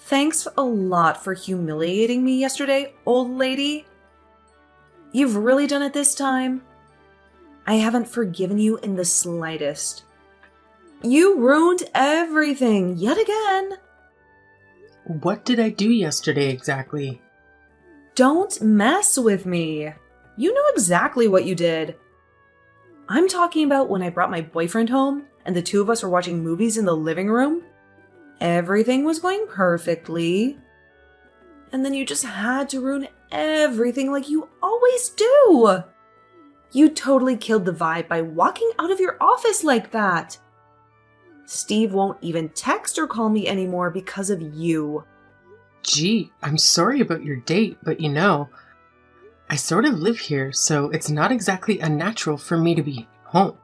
Thanks a lot for humiliating me yesterday, old lady. You've really done it this time. I haven't forgiven you in the slightest. You ruined everything yet again. What did I do yesterday exactly? Don't mess with me. You know exactly what you did. I'm talking about when I brought my boyfriend home and the two of us were watching movies in the living room. Everything was going perfectly. And then you just had to ruin everything like you always do. You totally killed the vibe by walking out of your office like that. Steve won't even text or call me anymore because of you. Gee, I'm sorry about your date, but I sort of live here, so it's not exactly unnatural for me to be home.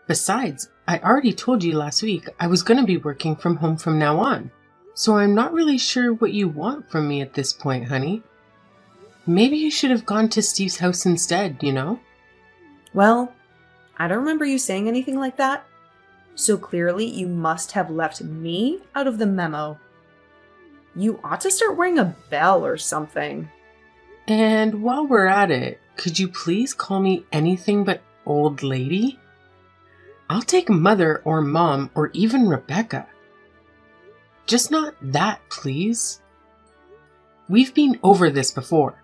Besides, I already told you last week I was going to be working from home from now on, so I'm not really sure what you want from me at this point, honey. Maybe you should have gone to Steve's house instead, Well, I don't remember you saying anything like that. So clearly you must have left me out of the memo. You ought to start wearing a bell or something. And while we're at it, could you please call me anything but old lady? I'll take mother or mom or even Rebecca. Just not that, please. We've been over this before.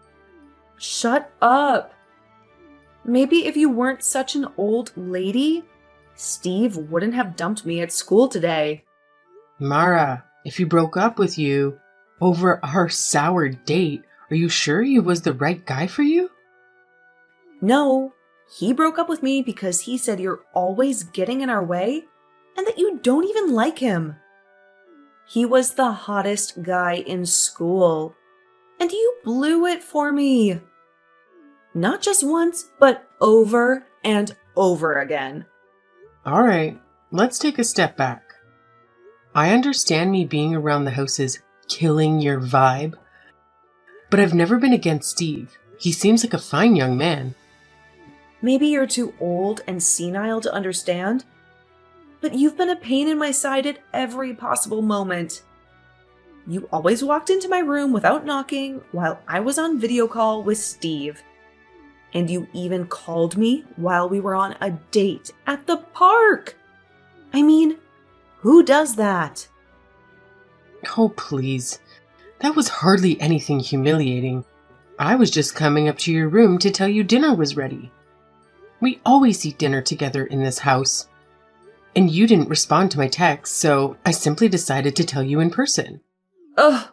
Shut up. Maybe if you weren't such an old lady, Steve wouldn't have dumped me at school today. Mara, if he broke up with you over our sour date, are you sure he was the right guy for you? No, he broke up with me because he said you're always getting in our way and that you don't even like him. He was the hottest guy in school, and you blew it for me. Not just once, but over and over again. All right, let's take a step back. I understand me being around the house is killing your vibe, but I've never been against Steve. He seems like a fine young man. Maybe you're too old and senile to understand, but you've been a pain in my side at every possible moment. You always walked into my room without knocking while I was on video call with Steve. And you even called me while we were on a date at the park. I mean, who does that? Oh, please. That was hardly anything humiliating. I was just coming up to your room to tell you dinner was ready. We always eat dinner together in this house. And you didn't respond to my text, so I simply decided to tell you in person. Ugh.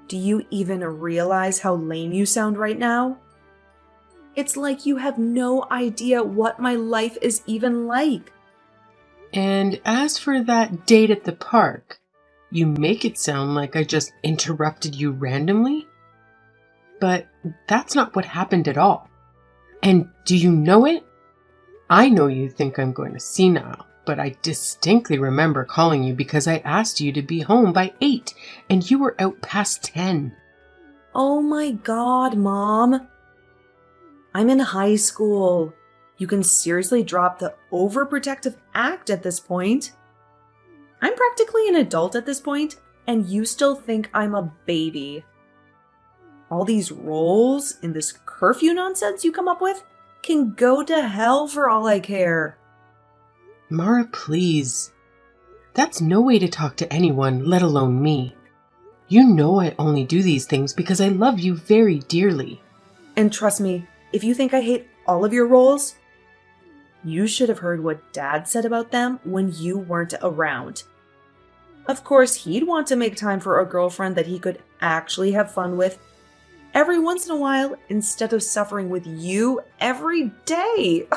Do you even realize how lame you sound right now? It's like you have no idea what my life is even like. And as for that date at the park, you make it sound like I just interrupted you randomly. But that's not what happened at all. And do you know it? I know you think I'm going to senile, but I distinctly remember calling you because I asked you to be home by 8, and you were out past 10. Oh my God, Mom. I'm in high school. You can seriously drop the overprotective act at this point. I'm practically an adult at this point, and you still think I'm a baby. All these roles in this curfew nonsense you come up with can go to hell for all I care. Mara, please. That's no way to talk to anyone, let alone me. You know I only do these things because I love you very dearly. And trust me, if you think I hate all of your roles, you should have heard what Dad said about them when you weren't around. Of course, he'd want to make time for a girlfriend that he could actually have fun with every once in a while instead of suffering with you every day.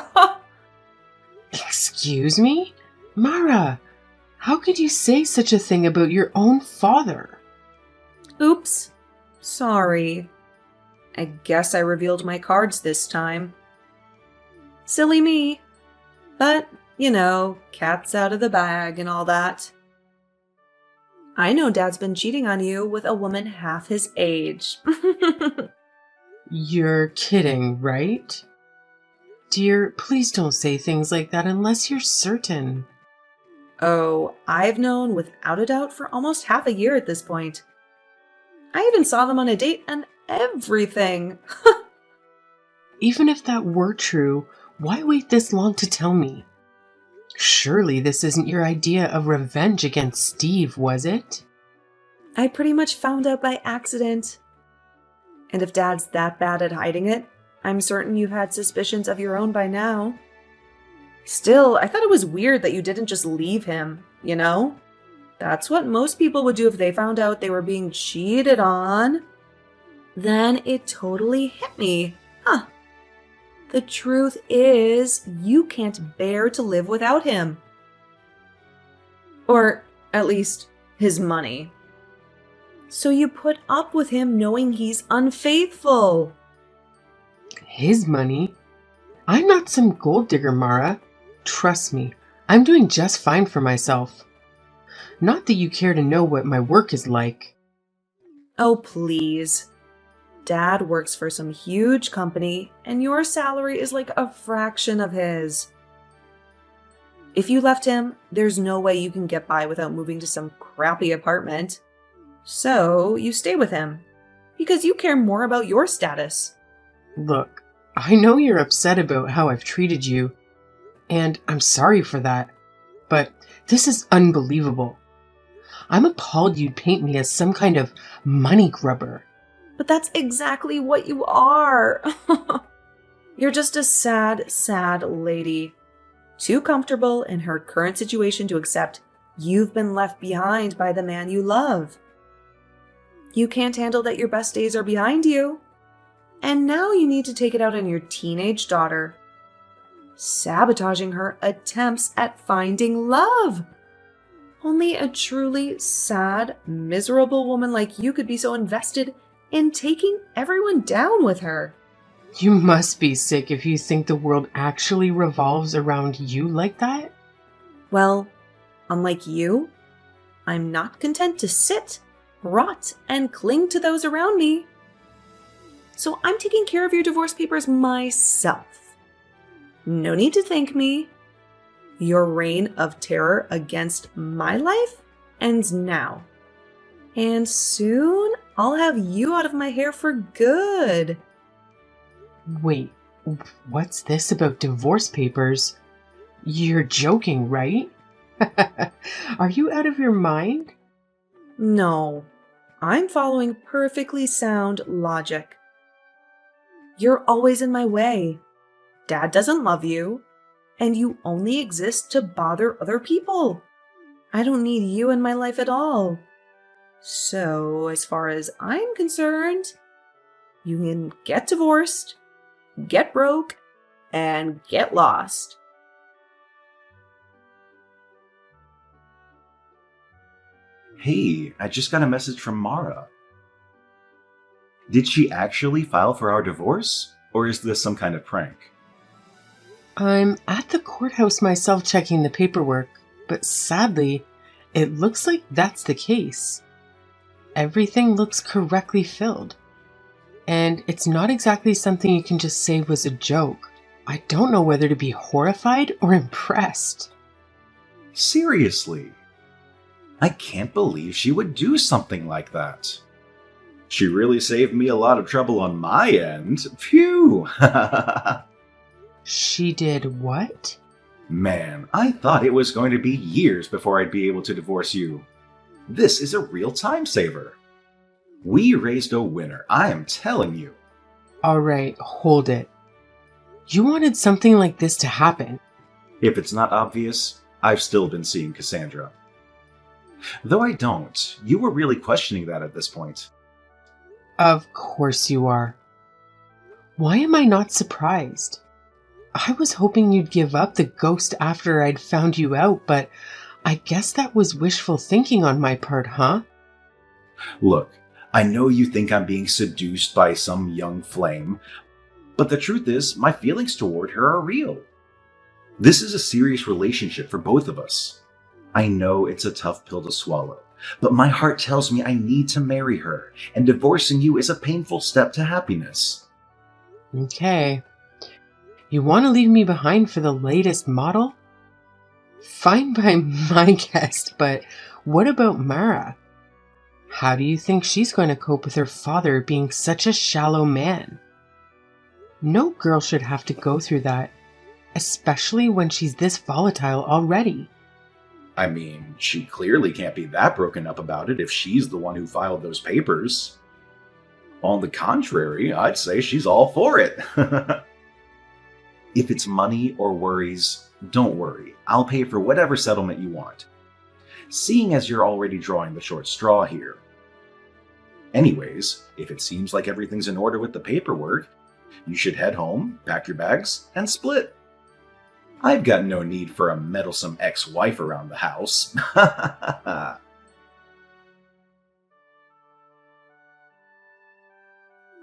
Excuse me? Mara, how could you say such a thing about your own father? Oops. Sorry. I guess I revealed my cards this time. Silly me. But, cat's out of the bag and all that. I know Dad's been cheating on you with a woman half his age. You're kidding, right? Dear, please don't say things like that unless you're certain. Oh, I've known without a doubt for almost half a year at this point. I even saw them on a date and everything. Even if that were true, why wait this long to tell me? Surely this isn't your idea of revenge against Steve, was it? I pretty much found out by accident. And if Dad's that bad at hiding it, I'm certain you've had suspicions of your own by now. Still, I thought it was weird that you didn't just leave him, you know? That's what most people would do if they found out they were being cheated on. Then it totally hit me. Huh. The truth is, you can't bear to live without him. Or, at least, his money. So you put up with him knowing he's unfaithful. His money? I'm not some gold digger, Mara. Trust me, I'm doing just fine for myself. Not that you care to know what my work is like. Oh, please. Dad works for some huge company, and your salary is like a fraction of his. If you left him, there's no way you can get by without moving to some crappy apartment. So you stay with him, because you care more about your status. Look, I know you're upset about how I've treated you, and I'm sorry for that, but this is unbelievable. I'm appalled you'd paint me as some kind of money grubber. But that's exactly what you are. You're just a sad, sad lady. Too comfortable in her current situation to accept you've been left behind by the man you love. You can't handle that your best days are behind you. And now you need to take it out on your teenage daughter, sabotaging her attempts at finding love. Only a truly sad, miserable woman like you could be so invested in taking everyone down with her. You must be sick if you think the world actually revolves around you like that. Well, unlike you, I'm not content to sit, rot, and cling to those around me. So I'm taking care of your divorce papers myself. No need to thank me. Your reign of terror against my life ends now. And soon I'll have you out of my hair for good. Wait, what's this about divorce papers? You're joking, right? Are you out of your mind? No, I'm following perfectly sound logic. You're always in my way. Dad doesn't love you, and you only exist to bother other people. I don't need you in my life at all. So, as far as I'm concerned, you can get divorced, get broke, and get lost. Hey, I just got a message from Mara. Did she actually file for our divorce? Or is this some kind of prank? I'm at the courthouse myself checking the paperwork, but sadly, it looks like that's the case. Everything looks correctly filled. And it's not exactly something you can just say was a joke. I don't know whether to be horrified or impressed. Seriously? I can't believe she would do something like that. She really saved me a lot of trouble on my end. Phew! She did what? Man, I thought it was going to be years before I'd be able to divorce you. This is a real time saver. We raised a winner, I am telling you. Alright, hold it. You wanted something like this to happen. If it's not obvious, I've still been seeing Cassandra. Though I don't, you were really questioning that at this point. Of course you are. Why am I not surprised? I was hoping you'd give up the ghost after I'd found you out, but I guess that was wishful thinking on my part, huh? Look, I know you think I'm being seduced by some young flame, but the truth is, my feelings toward her are real. This is a serious relationship for both of us. I know it's a tough pill to swallow, but my heart tells me I need to marry her, and divorcing you is a painful step to happiness. Okay. You want to leave me behind for the latest model? Fine by my guess, but what about Mara? How do you think she's going to cope with her father being such a shallow man? No girl should have to go through that, especially when she's this volatile already. I mean, she clearly can't be that broken up about it if she's the one who filed those papers. On the contrary, I'd say she's all for it. If it's money or worries, don't worry. I'll pay for whatever settlement you want. Seeing as you're already drawing the short straw here. Anyways, if it seems like everything's in order with the paperwork, you should head home, pack your bags, and split. I've got no need for a meddlesome ex-wife around the house.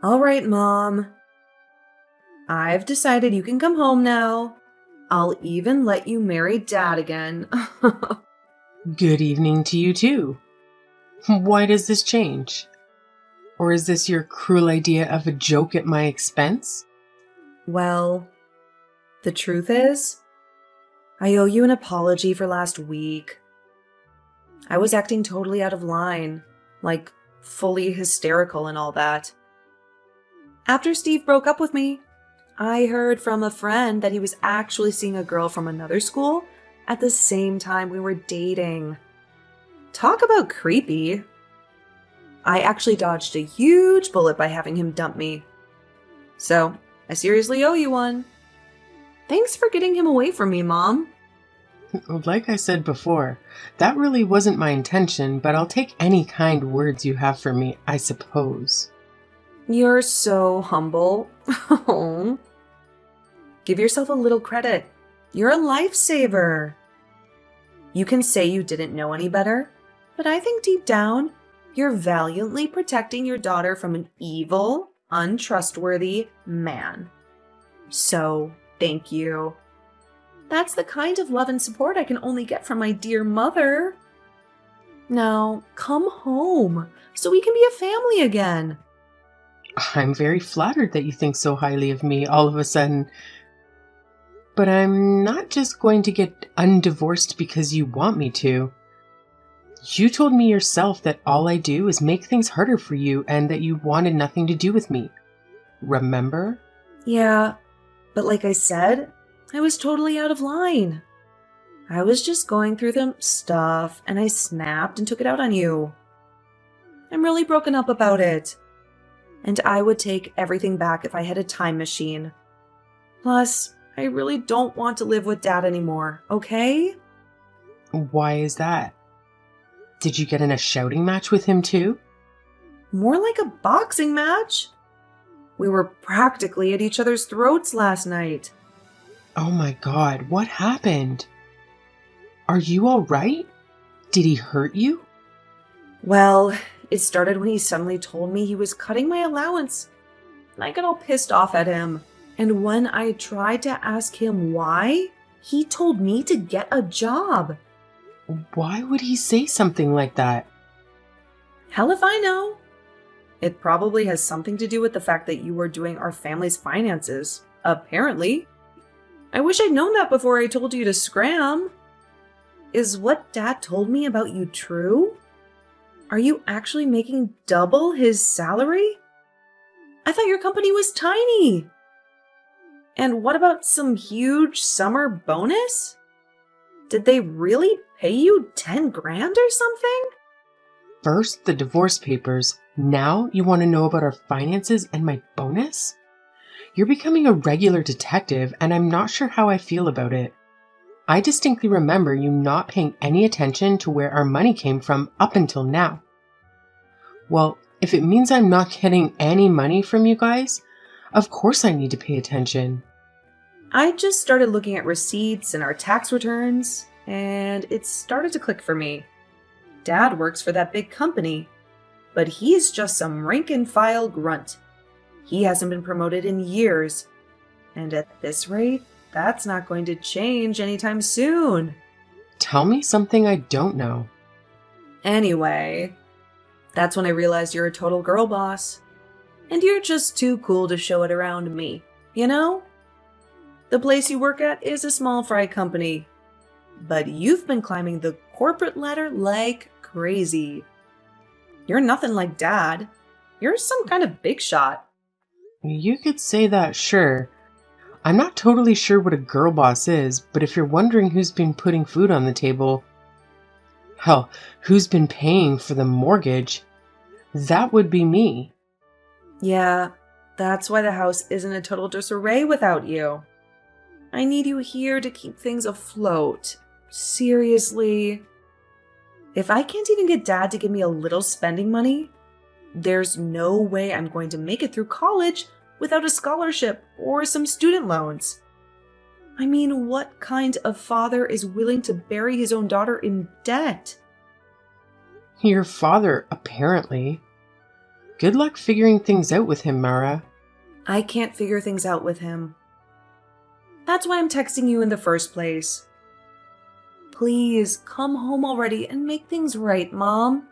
All right, Mom. I've decided you can come home now. I'll even let you marry Dad again. Good evening to you too. Why does this change? Or is this your cruel idea of a joke at my expense? Well, the truth is, I owe you an apology for last week. I was acting totally out of line, like fully hysterical and all that. After Steve broke up with me, I heard from a friend that he was actually seeing a girl from another school at the same time we were dating. Talk about creepy. I actually dodged a huge bullet by having him dump me. So, I seriously owe you one. Thanks for getting him away from me, Mom. Like I said before, that really wasn't my intention, but I'll take any kind words you have for me, I suppose. You're so humble. Give yourself a little credit. You're a lifesaver. You can say you didn't know any better, but I think deep down, you're valiantly protecting your daughter from an evil, untrustworthy man. So, thank you. That's the kind of love and support I can only get from my dear mother. Now, come home so we can be a family again. I'm very flattered that you think so highly of me all of a sudden. But I'm not just going to get undivorced because you want me to. You told me yourself that all I do is make things harder for you and that you wanted nothing to do with me. Remember? Yeah, but like I said, I was totally out of line. I was just going through the stuff and I snapped and took it out on you. I'm really broken up about it. And I would take everything back if I had a time machine. Plus, I really don't want to live with Dad anymore, okay? Why is that? Did you get in a shouting match with him too? More like a boxing match. We were practically at each other's throats last night. Oh my God, what happened? Are you all right? Did he hurt you? Well, it started when he suddenly told me he was cutting my allowance. And I got all pissed off at him. And when I tried to ask him why, he told me to get a job. Why would he say something like that? Hell if I know. It probably has something to do with the fact that you were doing our family's finances. Apparently. I wish I'd known that before I told you to scram. Is what Dad told me about you true? Are you actually making double his salary? I thought your company was tiny. And what about some huge summer bonus? Did they really pay you 10 grand or something? First, the divorce papers. Now you want to know about our finances and my bonus? You're becoming a regular detective, and I'm not sure how I feel about it. I distinctly remember you not paying any attention to where our money came from up until now. Well, if it means I'm not getting any money from you guys, of course I need to pay attention. I just started looking at receipts and our tax returns, and it started to click for me. Dad works for that big company, but he's just some rank-and-file grunt. He hasn't been promoted in years, and at this rate, that's not going to change anytime soon. Tell me something I don't know. Anyway, that's when I realized you're a total girl boss. And you're just too cool to show it around me, you know? The place you work at is a small fry company. but you've been climbing the corporate ladder like crazy. You're nothing like Dad. You're some kind of big shot. You could say that, sure. I'm not totally sure what a girl boss is, but if you're wondering who's been putting food on the table, hell, who's been paying for the mortgage, that would be me. Yeah, that's why the house isn't a total disarray without you. I need you here to keep things afloat. Seriously. If I can't even get Dad to give me a little spending money, there's no way I'm going to make it through college without a scholarship or some student loans. I mean, what kind of father is willing to bury his own daughter in debt? Your father, apparently. Good luck figuring things out with him, Mara. I can't figure things out with him. That's why I'm texting you in the first place. Please, come home already and make things right, Mom.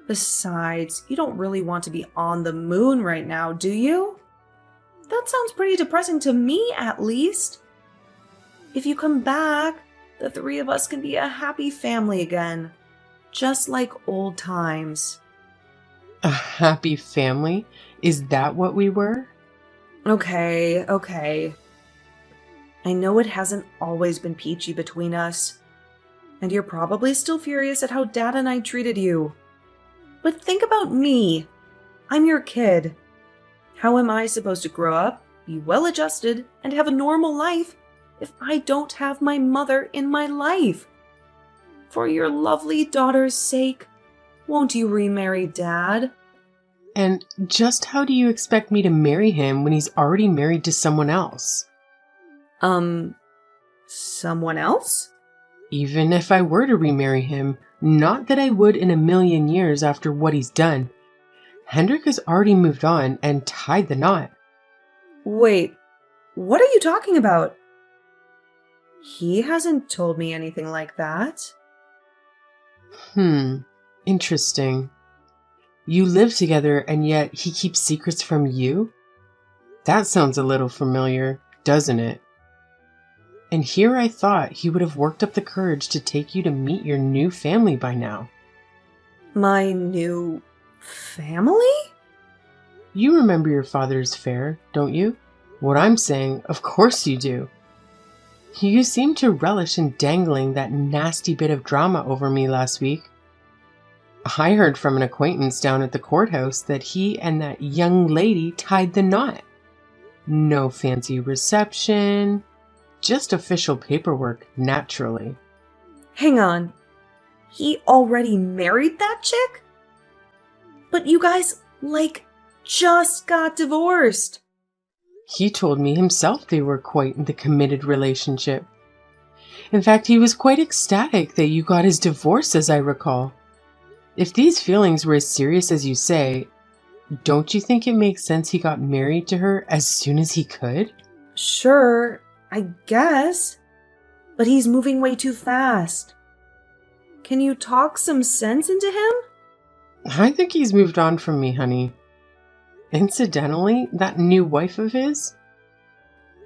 Besides, you don't really want to be on the moon right now, do you? That sounds pretty depressing to me, at least. If you come back, the three of us can be a happy family again. Just like old times. A happy family? Is that what we were? Okay. I know it hasn't always been peachy between us. And you're probably still furious at how Dad and I treated you. But think about me. I'm your kid. How am I supposed to grow up, be well-adjusted, and have a normal life if I don't have my mother in my life? For your lovely daughter's sake, won't you remarry Dad? And just how do you expect me to marry him when he's already married to someone else? Someone else? Even if I were to remarry him, not that I would in a million years after what he's done. Hendrik has already moved on and tied the knot. Wait, what are you talking about? He hasn't told me anything like that. Interesting. You live together and yet he keeps secrets from you? That sounds a little familiar, doesn't it? And here I thought he would have worked up the courage to take you to meet your new family by now. My new family? You remember your father's affair, don't you? What I'm saying, of course you do. You seemed to relish in dangling that nasty bit of drama over me last week. I heard from an acquaintance down at the courthouse that he and that young lady tied the knot. No fancy reception, just official paperwork, naturally. Hang on. He already married that chick? But you guys, just got divorced. He told me himself they were quite the committed relationship. In fact, he was quite ecstatic that you got his divorce, as I recall. If these feelings were as serious as you say, don't you think it makes sense he got married to her as soon as he could? Sure, I guess. But he's moving way too fast. Can you talk some sense into him? I think he's moved on from me, honey. Incidentally, that new wife of his?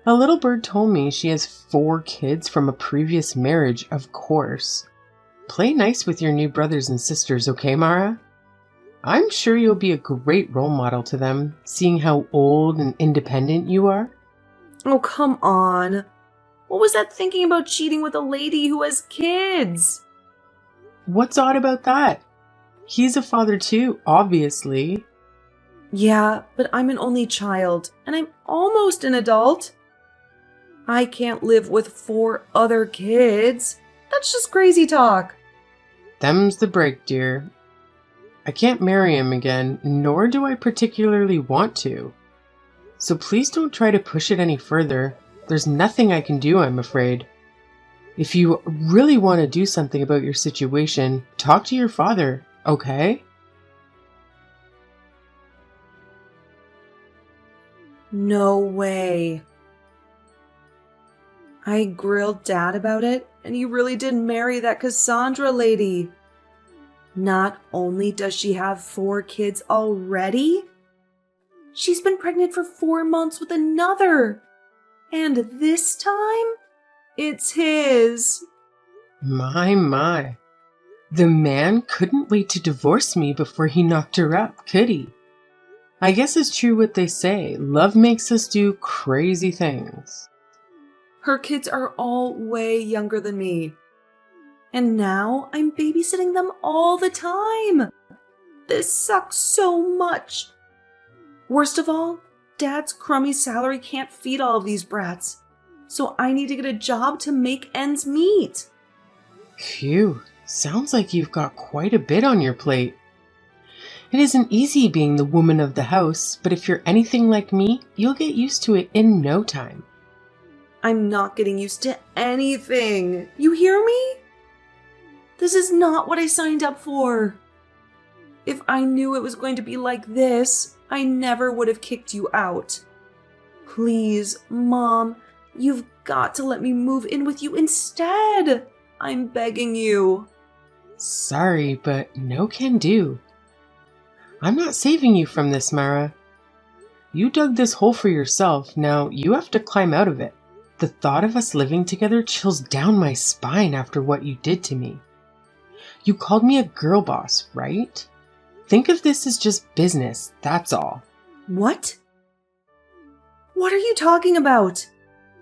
A little bird told me she has 4 kids from a previous marriage, of course. Play nice with your new brothers and sisters, okay, Mara? I'm sure you'll be a great role model to them, seeing how old and independent you are. Oh, come on. What was that thinking about cheating with a lady who has kids? What's odd about that? He's a father too, obviously. Yeah, but I'm an only child, and I'm almost an adult. I can't live with 4 other kids. That's just crazy talk. Them's the break, dear. I can't marry him again, nor do I particularly want to. So please don't try to push it any further. There's nothing I can do, I'm afraid. If you really want to do something about your situation, talk to your father, okay? No way. I grilled Dad about it, and he really did marry that Cassandra lady. Not only does she have 4 kids already, she's been pregnant for 4 months with another. And this time, it's his. My, my. The man couldn't wait to divorce me before he knocked her up, could he? I guess it's true what they say. Love makes us do crazy things. Her kids are all way younger than me. And now I'm babysitting them all the time. This sucks so much. Worst of all, Dad's crummy salary can't feed all of these brats. So I need to get a job to make ends meet. Phew, sounds like you've got quite a bit on your plate. It isn't easy being the woman of the house, but if you're anything like me, you'll get used to it in no time. I'm not getting used to anything. You hear me? This is not what I signed up for. If I knew it was going to be like this, I never would have kicked you out. Please, Mom, you've got to let me move in with you instead. I'm begging you. Sorry, but no can do. I'm not saving you from this, Mara. You dug this hole for yourself, now you have to climb out of it. The thought of us living together chills down my spine after what you did to me. You called me a girl boss, right? Think of this as just business, that's all. What? What are you talking about?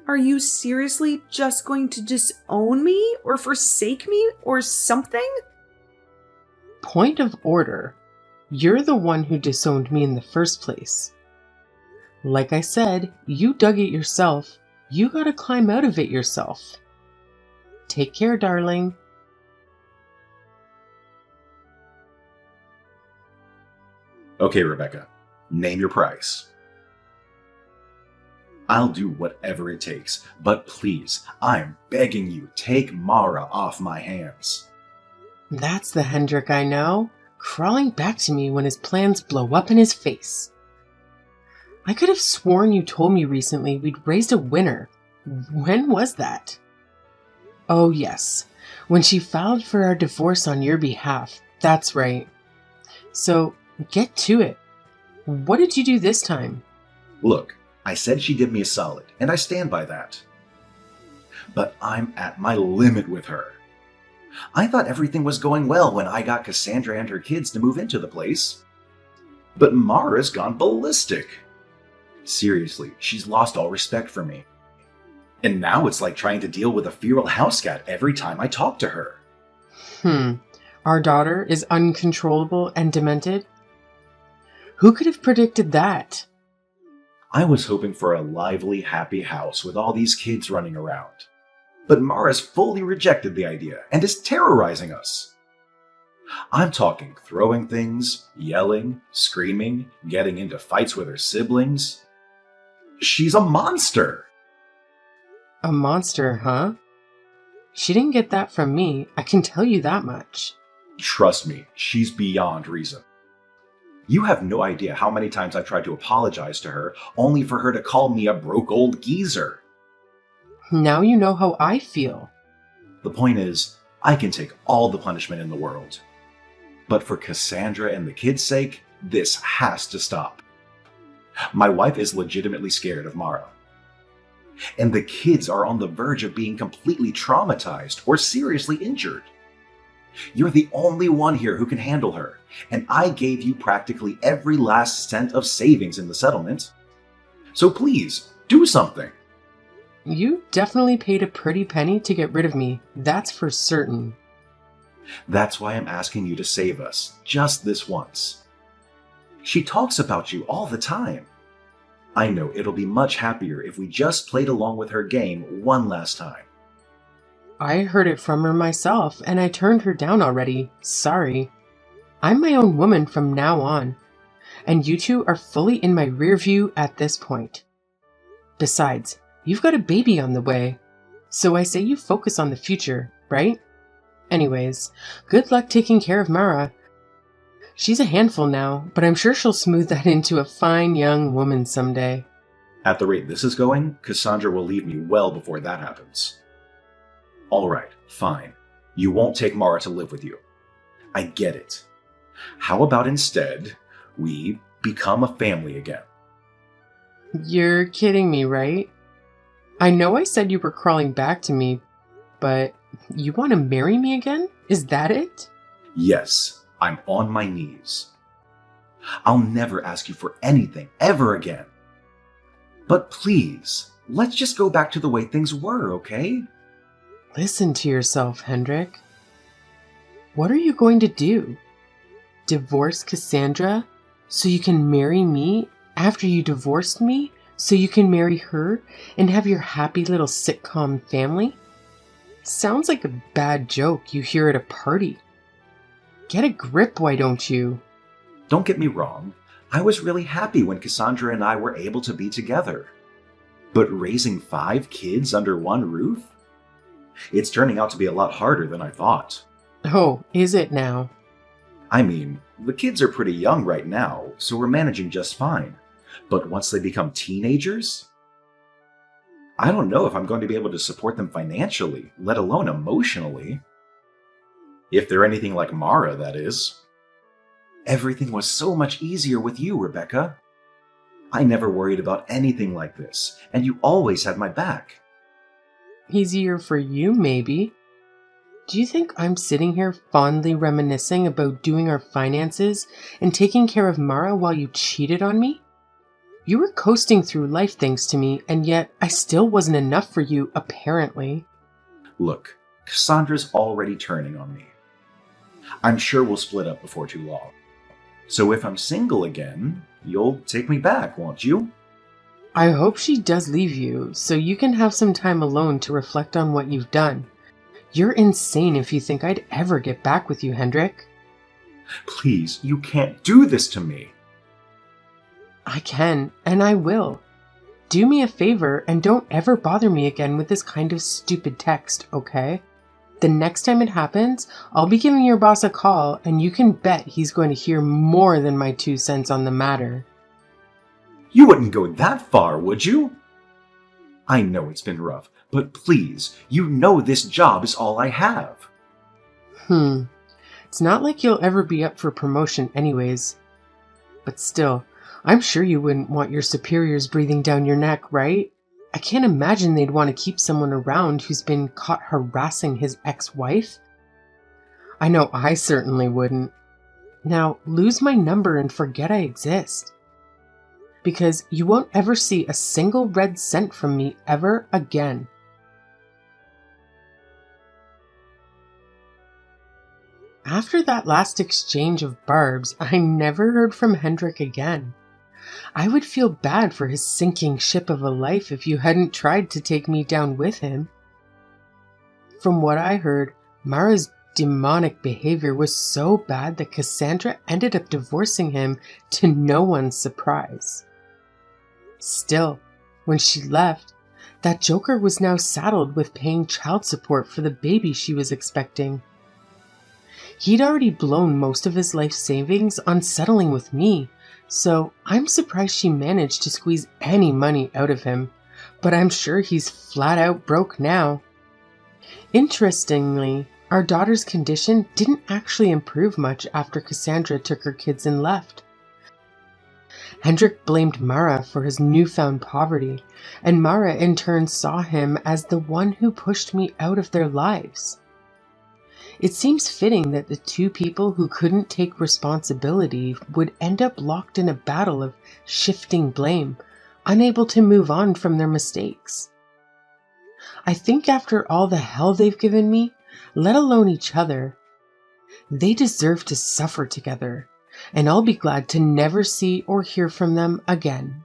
Are you seriously just going to disown me or forsake me or something? Point of order. You're the one who disowned me in the first place. Like I said, you dug it yourself. You gotta climb out of it yourself. Take care, darling. Okay, Rebecca, name your price. I'll do whatever it takes, but please, I'm begging you, take Mara off my hands. That's the Hendrik I know, crawling back to me when his plans blow up in his face. I could have sworn you told me recently we'd raised a winner. When was that? Oh yes, when she filed for our divorce on your behalf. That's right. So, get to it. What did you do this time? Look, I said she did me a solid, and I stand by that. But I'm at my limit with her. I thought everything was going well when I got Cassandra and her kids to move into the place. But Mara's gone ballistic. Seriously, she's lost all respect for me. And now it's like trying to deal with a feral house cat every time I talk to her. Our daughter is uncontrollable and demented? Who could have predicted that? I was hoping for a lively, happy house with all these kids running around. But Mara's fully rejected the idea and is terrorizing us. I'm talking throwing things, yelling, screaming, getting into fights with her siblings. She's a monster! A monster, huh? She didn't get that from me, I can tell you that much. Trust me, she's beyond reason. You have no idea how many times I've tried to apologize to her, only for her to call me a broke old geezer. Now you know how I feel. The point is, I can take all the punishment in the world. But for Cassandra and the kids' sake, this has to stop. My wife is legitimately scared of Mara. And the kids are on the verge of being completely traumatized or seriously injured. You're the only one here who can handle her, and I gave you practically every last cent of savings in the settlement. So please, do something. You definitely paid a pretty penny to get rid of me, that's for certain. That's why I'm asking you to save us, just this once. She talks about you all the time. I know it'll be much happier if we just played along with her game one last time. I heard it from her myself, and I turned her down already. Sorry. I'm my own woman from now on, and you two are fully in my rear view at this point. Besides, you've got a baby on the way, so I say you focus on the future, right? Anyways, good luck taking care of Mara. She's a handful now, but I'm sure she'll smooth that into a fine young woman someday. At the rate this is going, Cassandra will leave me well before that happens. Alright, fine. You won't take Mara to live with you. I get it. How about instead, we become a family again? You're kidding me, right? I know I said you were crawling back to me, but You want to marry me again? Is that it? Yes, I'm on my knees. I'll never ask you for anything ever again. But please, let's just go back to the way things were, okay? Listen to yourself, Hendrik. What are you going to do? Divorce Cassandra so you can marry me after you divorced me so you can marry her and have your happy little sitcom family? Sounds like a bad joke you hear at a party. Get a grip, why don't you? Don't get me wrong, I was really happy when Cassandra and I were able to be together. But raising 5 kids under one roof? It's turning out to be a lot harder than I thought. Oh, is it now? I mean, the kids are pretty young right now, so we're managing just fine. But once they become teenagers? I don't know if I'm going to be able to support them financially, let alone emotionally. If they're anything like Mara, that is. Everything was so much easier with you, Rebecca. I never worried about anything like this, and you always had my back. Easier for you, maybe. Do you think I'm sitting here fondly reminiscing about doing our finances and taking care of Mara while you cheated on me? You were coasting through life thanks to me, and yet I still wasn't enough for you, apparently. Look, Cassandra's already turning on me. I'm sure we'll split up before too long. So if I'm single again, you'll take me back, won't you? I hope she does leave you, so you can have some time alone to reflect on what you've done. You're insane if you think I'd ever get back with you, Hendrik. Please, you can't do this to me. I can, and I will. Do me a favor and don't ever bother me again with this kind of stupid text, okay? The next time it happens, I'll be giving your boss a call, and you can bet he's going to hear more than my 2 cents on the matter. You wouldn't go that far, would you? I know it's been rough, but please, you know this job is all I have. It's not like you'll ever be up for promotion anyways. But still, I'm sure you wouldn't want your superiors breathing down your neck, right? I can't imagine they'd want to keep someone around who's been caught harassing his ex-wife. I know I certainly wouldn't. Now, lose my number and forget I exist. Because you won't ever see a single red cent from me ever again. After that last exchange of barbs, I never heard from Hendrik again. I would feel bad for his sinking ship of a life if you hadn't tried to take me down with him. From what I heard, Mara's demonic behavior was so bad that Cassandra ended up divorcing him to no one's surprise. Still, when she left, that joker was now saddled with paying child support for the baby she was expecting. He'd already blown most of his life savings on settling with me, so I'm surprised she managed to squeeze any money out of him, but I'm sure he's flat out broke now. Interestingly, our daughter's condition didn't actually improve much after Cassandra took her kids and left. Hendrik blamed Mara for his newfound poverty, and Mara in turn saw him as the one who pushed me out of their lives. It seems fitting that the 2 people who couldn't take responsibility would end up locked in a battle of shifting blame, unable to move on from their mistakes. I think after all the hell they've given me, let alone each other, they deserve to suffer together, and I'll be glad to never see or hear from them again.